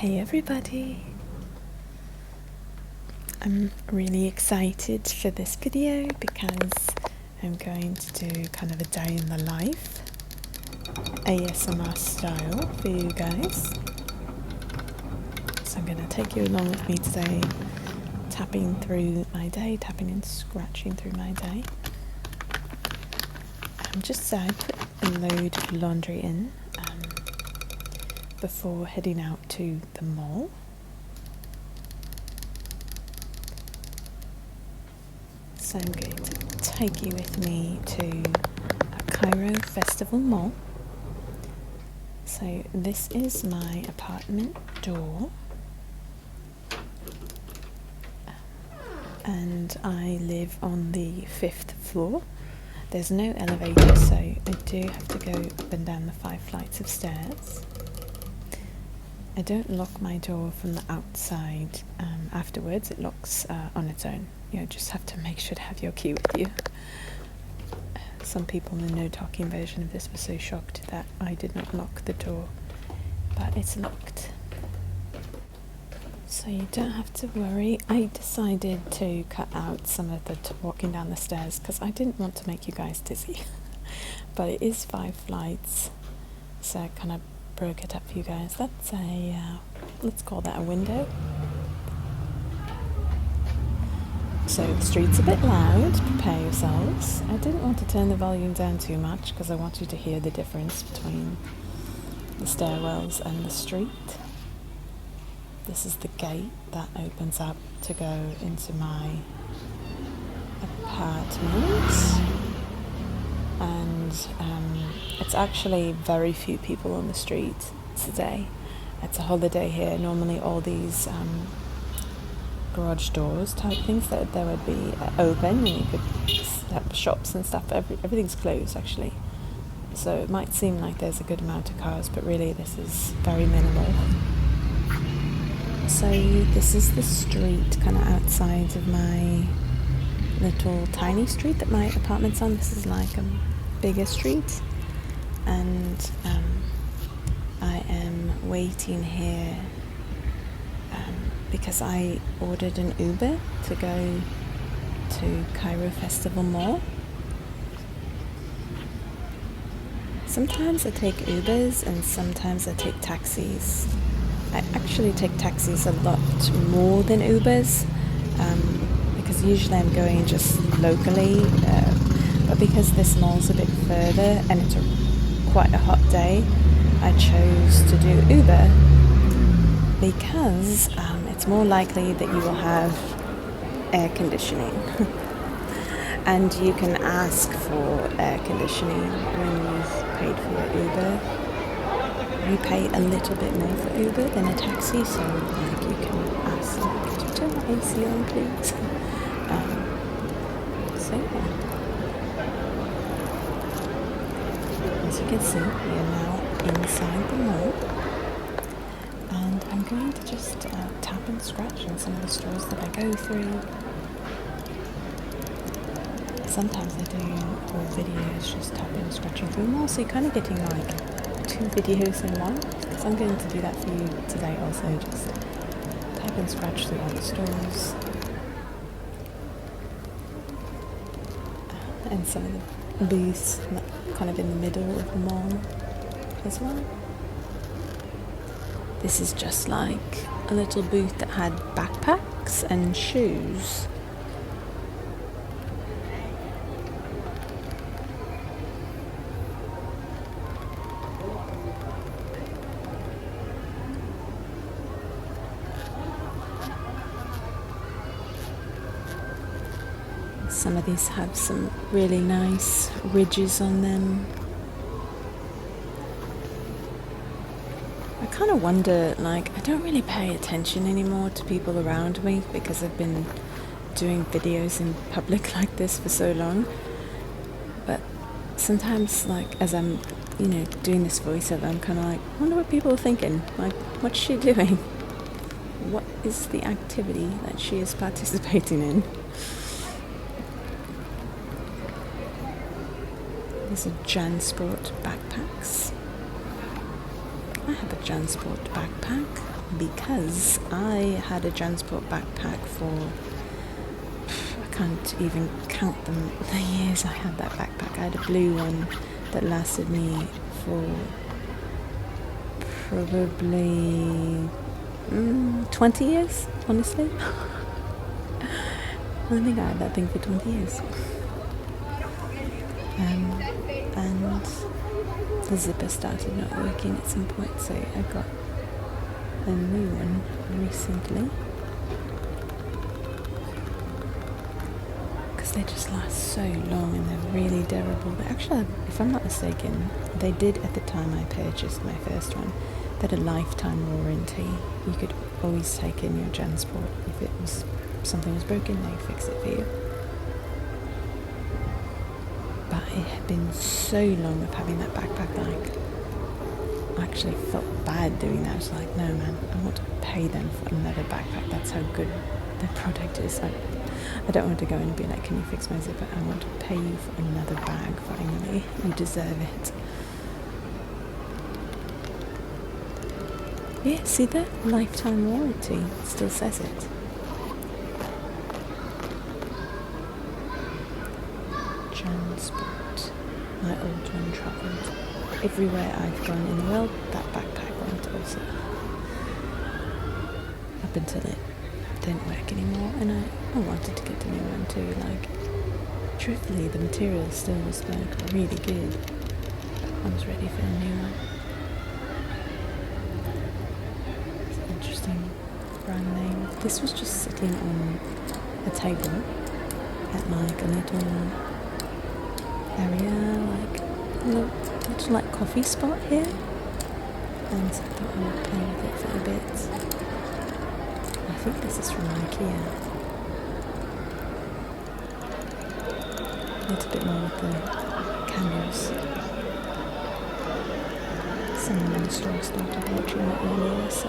Hey everybody! I'm really excited for this video because I'm going to do kind of a day in the life, ASMR style for you guys. So I'm going to take you along with me today, tapping through my day, tapping and scratching through my day. I put a load of laundry in before heading out to the mall. So I'm going to take you with me to a Cairo Festival Mall. So this is my apartment door, and I live on the 5th floor. There's no elevator, so I do have to go up and down the 5 flights of stairs. I don't lock my door from the outside afterwards. It locks on its own. You just have to make sure to have your key with you. Some people in the no talking version of this were so shocked that I did not lock the door, but it's locked. So you don't have to worry. I decided to cut out some of the walking down the stairs because I didn't want to make you guys dizzy. But it is 5 flights, so I kind of broke it up for you guys. That's let's call that a window. So the street's a bit loud, prepare yourselves. I didn't want to turn the volume down too much because I want you to hear the difference between the stairwells and the street. This is the gate that opens up to go into my apartment. And it's actually very few people on the street today. It's a holiday here. Normally all these garage doors type things that there would be open and you could have shops and stuff, but everything's closed actually. So it might seem like there's a good amount of cars, but really this is very minimal. So this is the street kind of outside of my little tiny street that my apartment's on. This is like a bigger street, and I am waiting here because I ordered an Uber to go to Cairo Festival Mall. Sometimes I take Ubers and sometimes I take taxis. I actually take taxis a lot more than Ubers because usually I'm going just locally, but because this mall's a bit further and it's quite a hot day, I chose to do Uber because it's more likely that you will have air conditioning and you can ask for air conditioning when you've paid for your Uber. You pay a little bit more for Uber than a taxi, so like you can ask, could you turn the AC on please? So yeah. As you can see, we are now inside the mall, and I'm going to just tap and scratch in some of the stores that I go through. Sometimes I do whole videos just tapping and scratching through them all, so you're kind of getting like 2 videos in one. So I'm going to do that for you today also, just tap and scratch through all the stores and some of the booths kind of in the middle of the mall as well. This is just like a little booth that had backpacks and shoes. Some of these have some really nice ridges on them. I kind of wonder, like, I don't really pay attention anymore to people around me because I've been doing videos in public like this for so long. But sometimes, like, as I'm, doing this voiceover, I'm kind of like, I wonder what people are thinking. Like, what's she doing? What is the activity that she is participating in? These are JanSport backpacks. I have a JanSport backpack. because I had a transport backpack for, I can't even count the years I had that backpack. I had a blue one that lasted me for probably 20 years, honestly. I think I had that thing for 20 years. And the zipper started not working at some point, so I got a new one recently. Because they just last so long and they're really durable. But actually, if I'm not mistaken, they did at the time I purchased my first one. They had a lifetime warranty. You could always take in your transport. If something was broken, they'd fix it for you. But it had been so long of having that backpack, like, I actually felt bad doing that. I was like, no man, I want to pay them for another backpack. That's how good the product is. I don't want to go in and be like, can you fix my zipper? I want to pay you for another bag finally. You deserve it. Yeah, see that? Lifetime warranty. It still says it. Transport. My old one travelled everywhere I've gone in the world. That backpack went also. Up until it didn't work anymore, and I wanted to get a new one too. Like, truthfully, the material still was like really good. I was ready for a new one. It's an interesting brand name. This was just sitting on a table at like a little area, like a little like coffee spot here, and so I thought I would play with it for a bit. I think this is from Ikea. A little bit more with the candles. Someone in the store started watching it earlier, so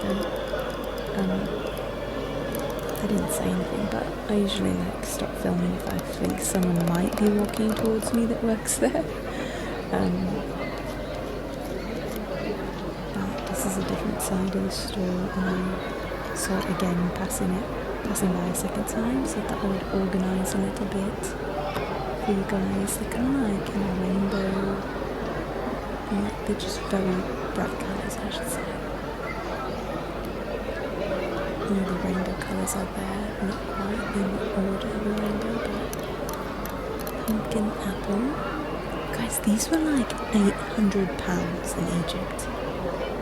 I didn't say anything, but I usually like stop filming if I think someone might be walking towards me that works there. But this is a different side of the store, and I saw it again passing by a second time, so I thought I would organise a little bit for you guys. They're kind of like in a rainbow, and they're just very bright colours, I should say. All the rainbow colours are there, not quite in order of a rainbow, but pumpkin apple. Guys, these were like £800 in Egypt.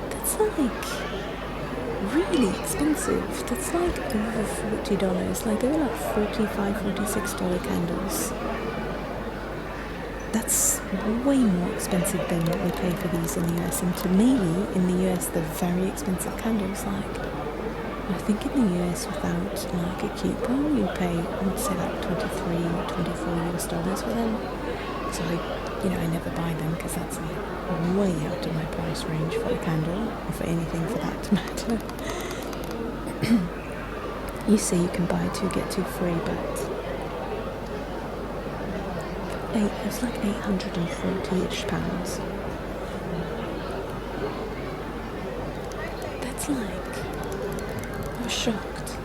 That's like really expensive. That's like over $40. Like, they were like $45, $46 candles. That's way more expensive than what we pay for these in the US. And to me, in the US, they're very expensive candles. Like, I think in the US, without like a coupon, you pay, I would say like $24 for them. So I never buy them because that's like way out of my price range for a candle, or for anything for that matter. You say you can buy 2 get 2 free, but it was like £840-ish. That's like, I was shocked.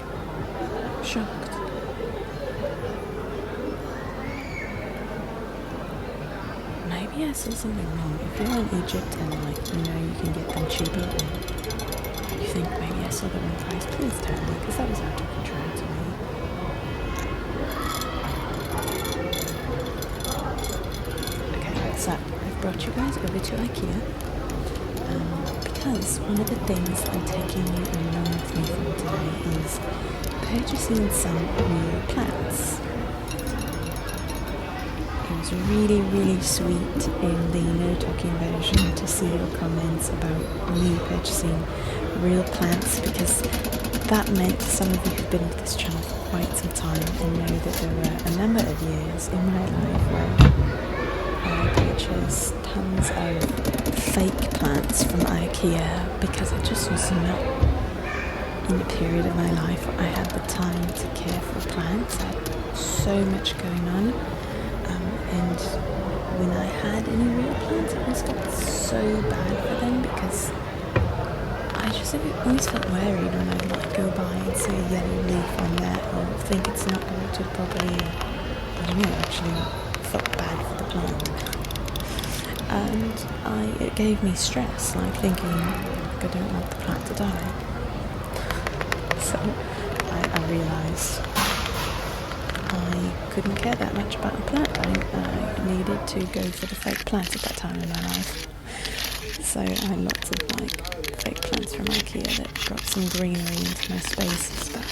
Maybe I saw something wrong. If you're in Egypt and you can get them cheaper, or you think maybe I saw the wrong price, please tell me, because that was out of control to me. Okay, so I've brought you guys over to Ikea, because one of the things I'm taking you along with me for today is purchasing some real plants. It was really, really sweet in the no talking version to see your comments about me purchasing real plants, because that meant some of you who've been with this channel for quite some time and know that there were a number of years in my life where I purchased tons of fake plants from Ikea because I just was not in a period of my life where I had the time to care for plants. I had so much going on. And when I had any real plants, I always felt so bad for them because I just always felt worried when I'd like go by and see a yellow leaf on there, or think it's not watered properly, or I don't know, actually I felt bad for the plant. And it gave me stress, like thinking, like, I don't want the plant to die. So I realised I couldn't care that much about a plant. I needed to go for the fake plant at that time in my life. So I had lots of like fake plants from Ikea that brought some greenery into my spaces, but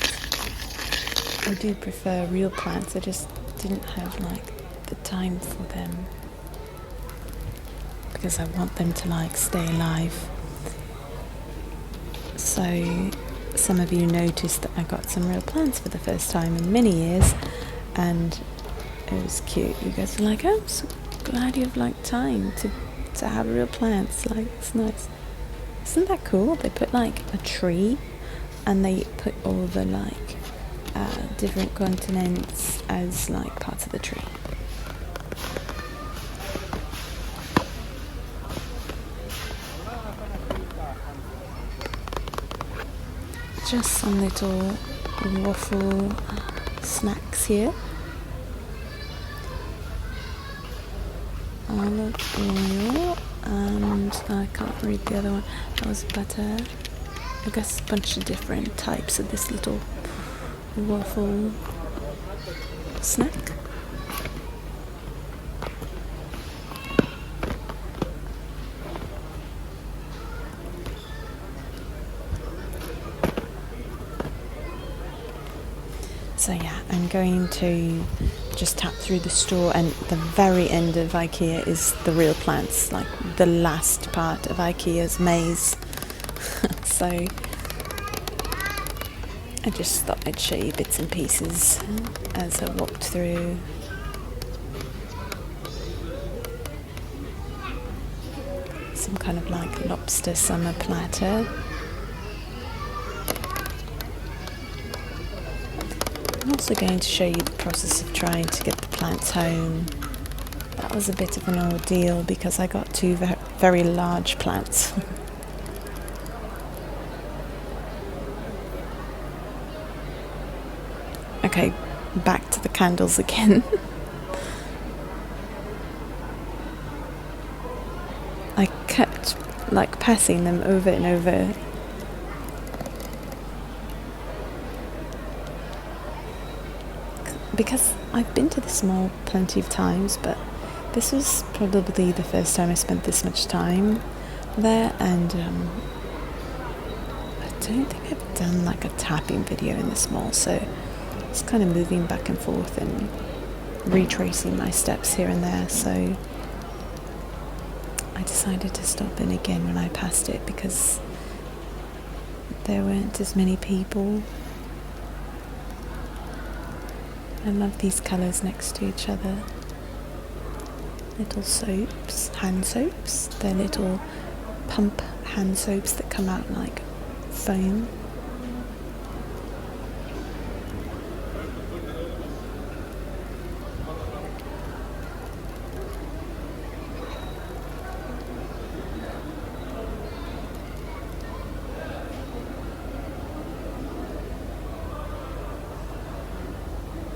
I do prefer real plants. I just didn't have like the time for them because I want them to like stay alive. So some of you noticed that I got some real plants for the first time in many years, and it was cute. You guys were like, oh, I'm so glad you have like time to have real plants. Like, it's nice. Isn't that cool? They put like a tree and they put all the like different continents as like parts of the tree. Just some little waffle snacks here. Olive oil, and I can't read the other one. That was butter. I guess a bunch of different types of this little waffle snack. So yeah, I'm going to just tap through the store, and the very end of Ikea is the real plants, like the last part of Ikea's maze. So I just thought I'd show you bits and pieces as I walked through. Some kind of like lobster summer platter. I'm also going to show you the process of trying to get the plants home. That was a bit of an ordeal because I got two very large plants. Okay, back to the candles again. I kept like passing them over and over. Because I've been to this mall plenty of times, but this was probably the first time I spent this much time there, and I don't think I've done like a tapping video in this mall, so it's kind of moving back and forth and retracing my steps here and there. So I decided to stop in again when I passed it because there weren't as many people. I love these colours next to each other. Little soaps, hand soaps. They're little pump hand soaps that come out like foam.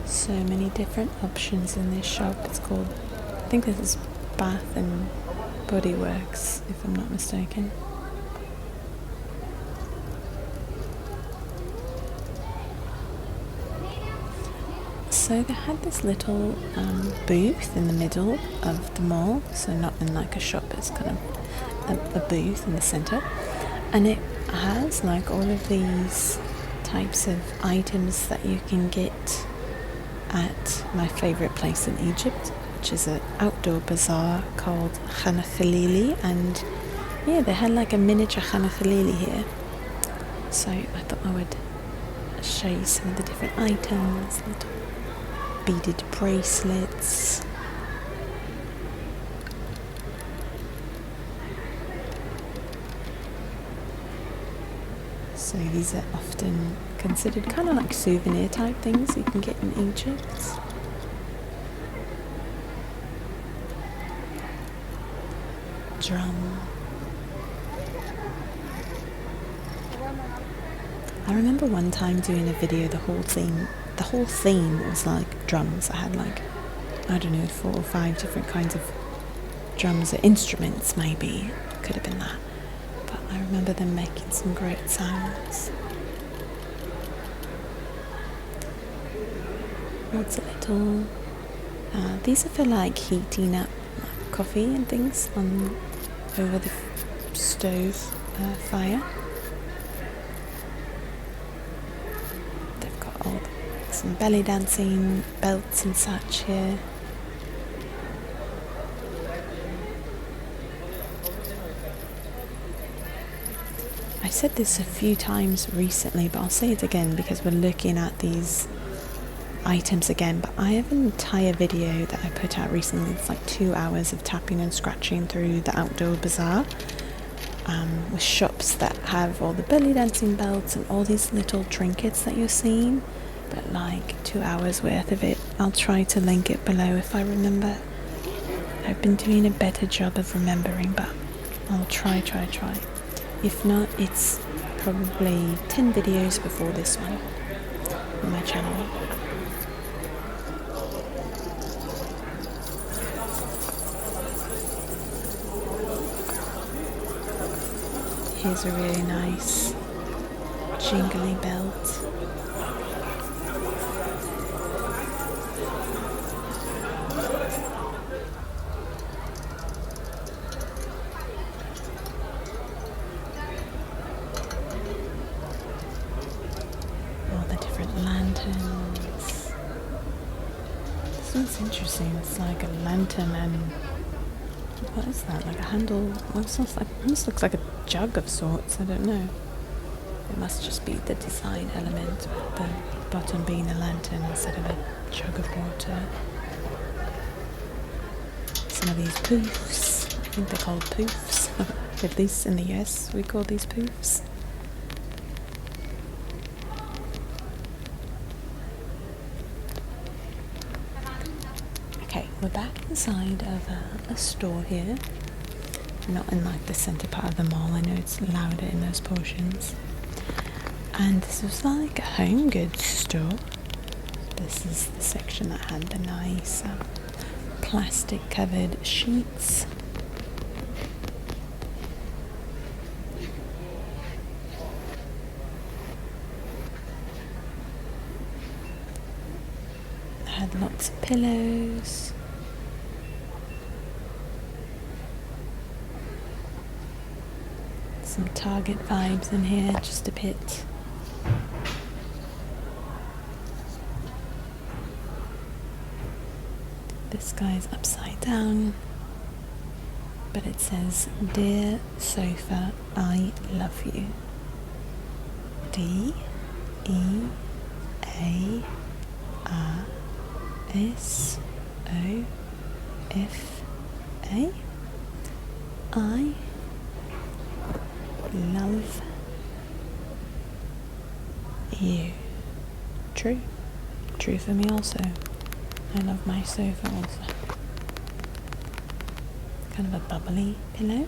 So many different options in this shop. It's called, I think this is Bath and Body Works, if I'm not mistaken. So they had this little booth in the middle of the mall, so not in like a shop, it's kind of a booth in the centre, and it has like all of these types of items that you can get at my favourite place in Egypt, which is an outdoor bazaar called Khana Khalili, and yeah, they had like a miniature Khana Khalili here, so I thought I would show you some of the different items, little beaded bracelets. So these are often considered kind of like souvenir type things you can get in Egypt. Drum. I remember one time doing a video, the whole theme was like drums. I had like, I don't know, 4 or 5 different kinds of drums or instruments, maybe. Could have been that. But I remember them making some great sounds. Lots of little... these are for like heating up like, coffee and things on over the stove fire. They've got all some belly dancing belts and such here. I said this a few times recently, but I'll say it again because we're looking at these items again. But I have an entire video that I put out recently. It's like 2 hours of tapping and scratching through the outdoor bazaar with shops that have all the belly dancing belts and all these little trinkets that you're seeing, but like 2 hours worth of it. I'll try to link it below if I remember. I've been doing a better job of remembering, but I'll try. If not, it's probably 10 videos before this one on my channel. Here's a really nice jingly belt. All the different lanterns. This one's interesting. It's like a lantern and what is that? Like a handle? Almost looks like a jug of sorts. I don't know. It must just be the design element, with the bottom being a lantern instead of a jug of water. Some of these poofs. I think they're called poofs. At least in the US, we call these poofs. Okay, we're back inside of a store here. Not in like the centre part of the mall. I know it's louder in those portions. And this was like a home goods store. This is the section that had the nice plastic covered sheets. I had lots of pillows. Some Target vibes in here, just a bit. This guy's upside down, but it says, "Dear sofa, I love you." DEARSOFA. I love you. True for me also. I love my sofa also. Kind of a bubbly pillow.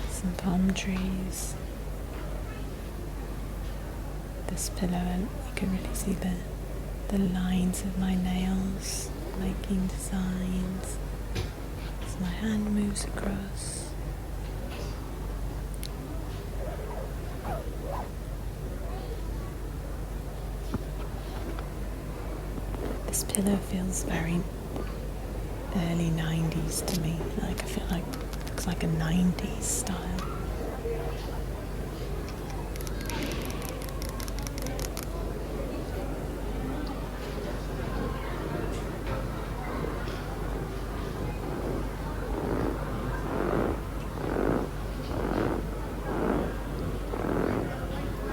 Some palm trees. This pillow, and you can really see the lines of my nails making designs as my hand moves across. This pillow feels very early 90s to me. Like I feel like it looks like a 90s style.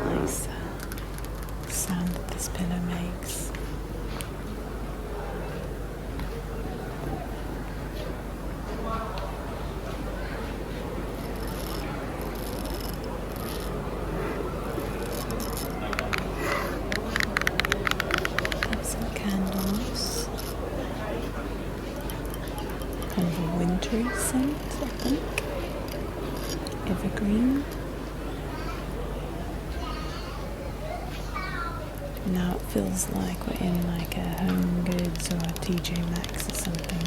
Nice sound that this pillow makes. wintry scent, I think. Evergreen. Now it feels like we're in like a Home Goods or a TJ Maxx or something.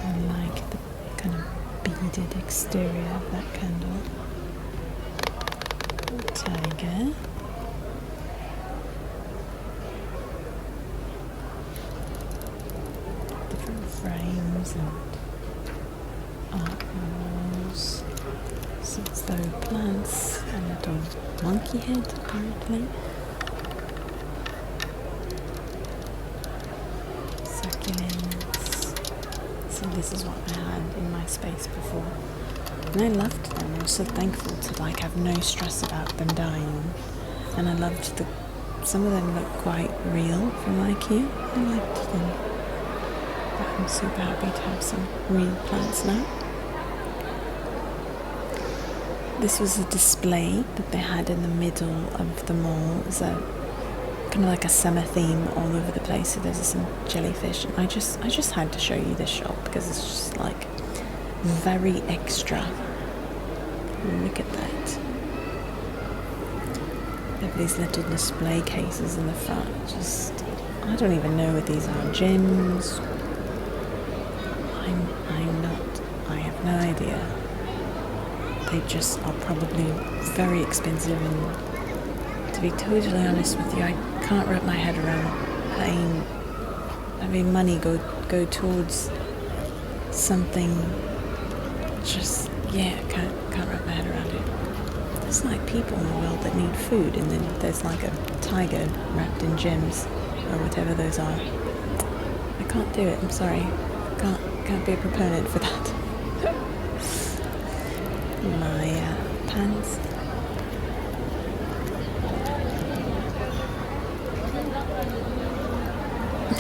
I like the kind of beaded exterior of that candle. Tiger. Different frames and art walls. Some faux plants and a monkey head apparently. Succulents. So this is what I had in my space before. And I loved them. I was so thankful to like have no stress about them dying. And I loved some of them look quite real from Ikea. I liked them. But I'm super happy to have some real plants now. This was a display that they had in the middle of the mall. It was a kind of like a summer theme all over the place. So there's some jellyfish. And I just had to show you this shop because it's just like very extra. Look at that. They have these little display cases in the front. I don't even know what these are. Gems. I have no idea. They just are probably very expensive, and to be totally honest with you, I can't wrap my head around having money go towards something. Just can't wrap my head around it. There's like people in the world that need food, and then there's like a tiger wrapped in gems or whatever those are. I can't do it. I'm sorry. Can't be a proponent for that. My pants.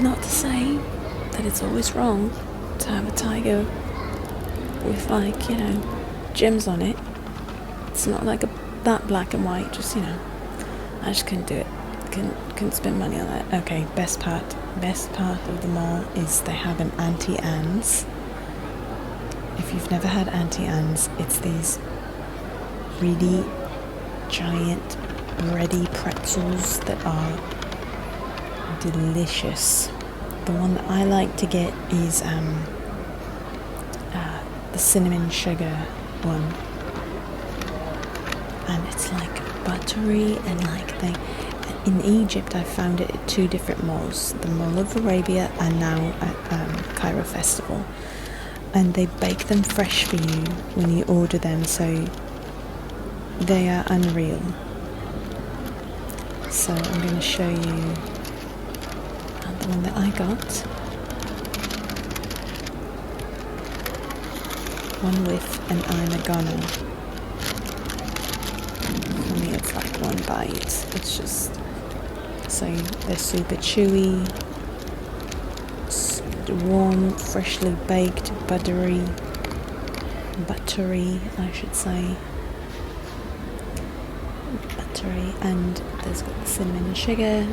Not to say that it's always wrong to have a tiger with like, gems on it. It's not like that black and white, just, I just couldn't do it. Couldn't spend money on that. Okay, best part of the mall is they have an Auntie Anne's. If you've never had Auntie Anne's, it's these really giant bready pretzels that are delicious. The one that I like to get is the cinnamon sugar one, and it's like buttery and like in Egypt I found it at two different malls, the Mall of Arabia and now at Cairo Festival, and they bake them fresh for you when you order them, so they are unreal. So I'm going to show you the one that I got. One with an I'm a goner. For me it's like one bite. It's just, so they're super chewy, warm, freshly baked, buttery I should say. Buttery, and there's got the cinnamon and sugar.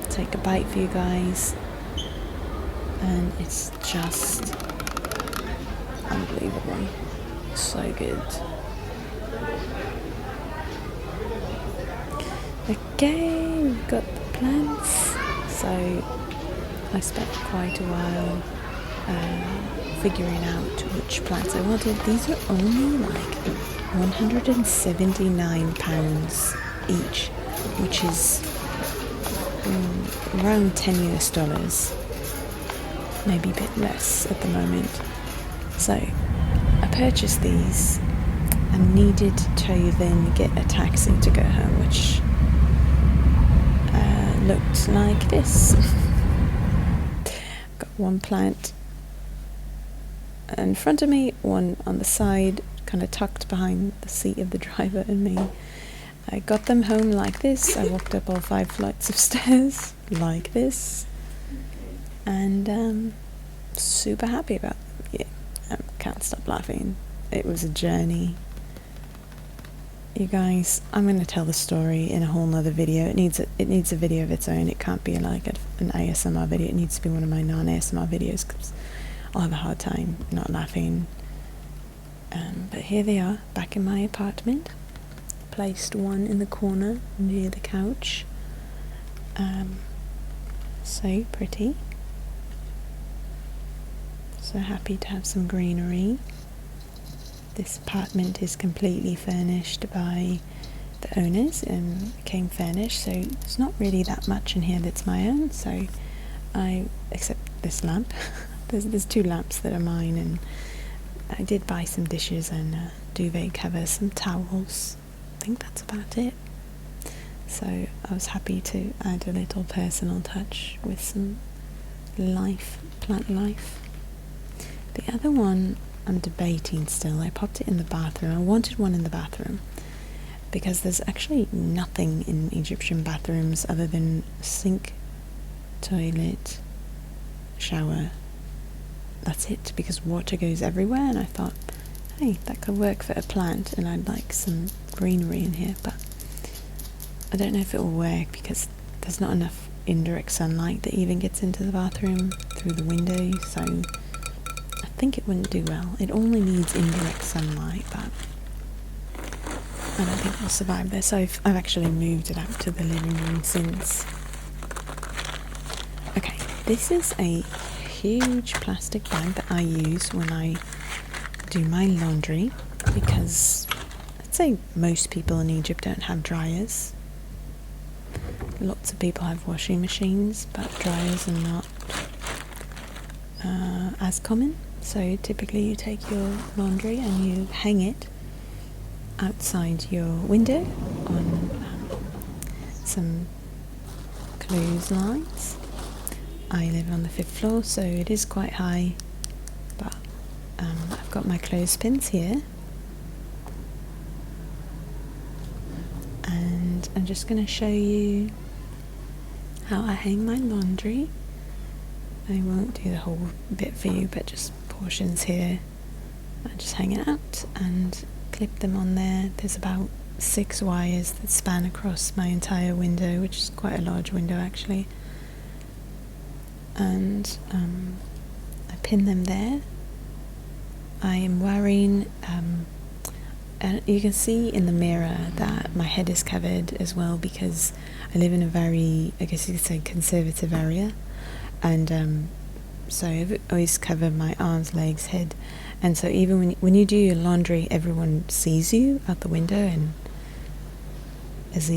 Take a bite for you guys, and it's just unbelievable. So good. Okay, we've got the plants. So I spent quite a while figuring out which plants I wanted. These are only like £179 each, which is around $10 US, maybe a bit less at the moment. So I purchased these and needed to then get a taxi to go home, which looked like this. Got one plant in front of me, one on the side, kind of tucked behind the seat of the driver and me. I got them home like this. I walked up all 5 flights of stairs like this, and super happy about them. Yeah, can't stop laughing. It was a journey. you guys, I'm going to tell the story in a whole nother video. It needs a video of its own. It can't be like an ASMR video. It needs to be one of my non-ASMR videos because I'll have a hard time not laughing. But here they are, back in my apartment. Placed one in the corner near the couch. So pretty. So happy to have some greenery. This apartment is completely furnished by the owners and came furnished, so there's not really that much in here that's my own. So except this lamp. there's 2 lamps that are mine, and I did buy some dishes and a duvet cover, some towels. I think that's about it. So I was happy to add a little personal touch with some plant life. The other one I'm debating still. I popped it in the bathroom. I wanted one in the bathroom because there's actually nothing in Egyptian bathrooms other than sink, toilet, shower. That's it, because water goes everywhere, and I thought, hey, that could work for a plant, and I'd like some greenery in here, but I don't know if it will work because there's not enough indirect sunlight that even gets into the bathroom through the window, so I think it wouldn't do well. It only needs indirect sunlight, but I don't think it'll survive this. So I've actually moved it out to the living room since. Okay, this is a huge plastic bag that I use when I do my laundry, because I'd say most people in Egypt don't have dryers. Lots of people have washing machines, but dryers are not as common. So typically you take your laundry and you hang it outside your window on some clotheslines. I live on the 5th floor, so it is quite high, but I've got my clothespins here, and I'm just going to show you how I hang my laundry. I won't do the whole bit for you, but just portions here. I just hang it out and clip them on there. There's about 6 wires that span across my entire window, which is quite a large window actually. And I pin them there. I am wearing, and you can see in the mirror that my head is covered as well, because I live in a very, I guess you could say, conservative area, and so I always cover my arms, legs, head, and so even when you do your laundry, everyone sees you out the window, and as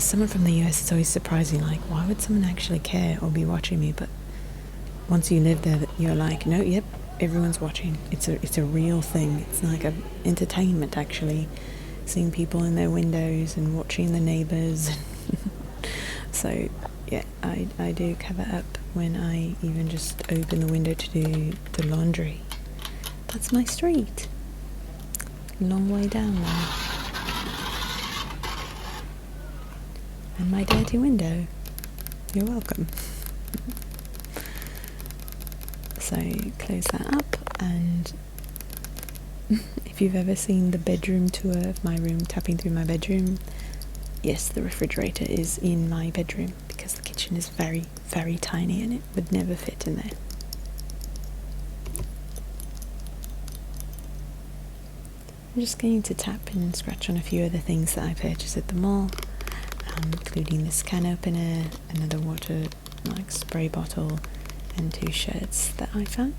someone from the US, it's always surprising, like, why would someone actually care or be watching me? But once you live there, you're like, no, yep, everyone's watching. It's a real thing. It's like a entertainment, actually, seeing people in their windows and watching the neighbours. So yeah, I do cover up when I even just open the window to do the laundry. That's my street. Long way down there. And my dirty window. You're welcome. So close that up, and if you've ever seen the bedroom tour of my room, tapping through my bedroom, yes, the refrigerator is in my bedroom because the kitchen is very, very tiny and it would never fit in there. I'm just going to tap and scratch on a few of the things that I purchased at the mall, including this can opener, another water spray bottle, and 2 shirts that I found.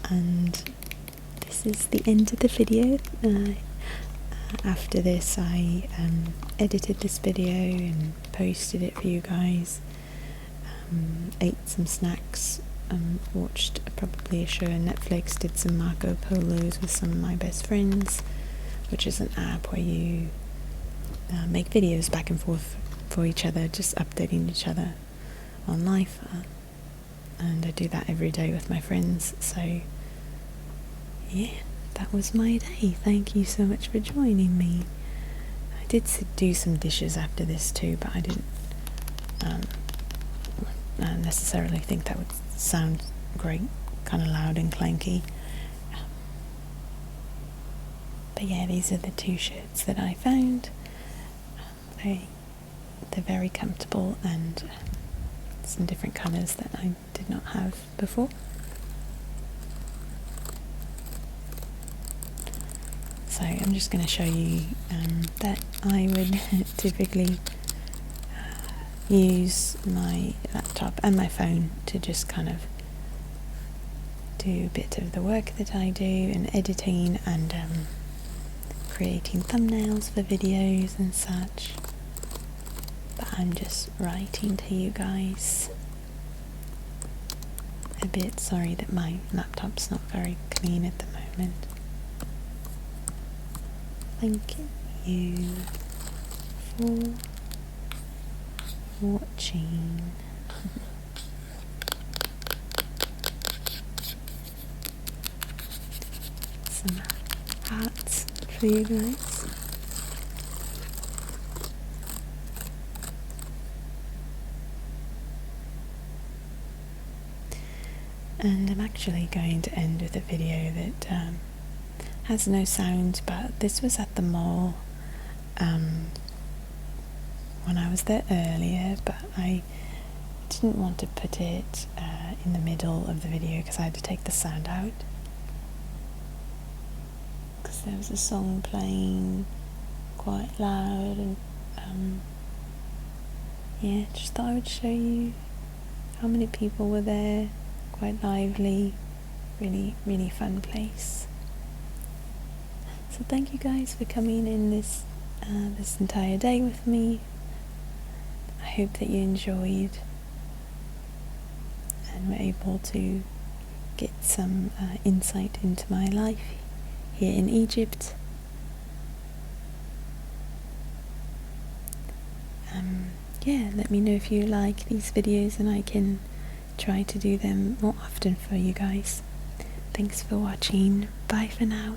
And this is the end of the video. After this, I edited this video and posted it for you guys. Ate some snacks, watched probably a show on Netflix, did some Marco Polos with some of my best friends, which is an app where you make videos back and forth for each other, just updating each other on life, and I do that every day with my friends. So yeah, that was my day. Thank you so much for joining me. I did do some dishes after this too, but I didn't necessarily think that would sound great, kind of loud and clanky. But yeah, these are the two shirts that I found. They're very comfortable and some different colours that I did not have before. So I'm just going to show you that I would typically use my laptop and my phone to just kind of do a bit of the work that I do in editing and creating thumbnails for videos and such. But I'm just writing to you guys. A bit sorry that my laptop's not very clean at the moment. Thank you for watching. Some hearts for you guys. And I'm actually going to end with a video that has no sound, but this was at the mall when I was there earlier, but I didn't want to put it in the middle of the video because I had to take the sound out, because there was a song playing quite loud, and yeah, just thought I would show you how many people were there. Quite lively, really fun place. So thank you guys for coming in this entire day with me. I hope that you enjoyed and were able to get some insight into my life here in Egypt. Yeah, let me know if you like these videos and I can try to do them more often for you guys. Thanks for watching. Bye for now.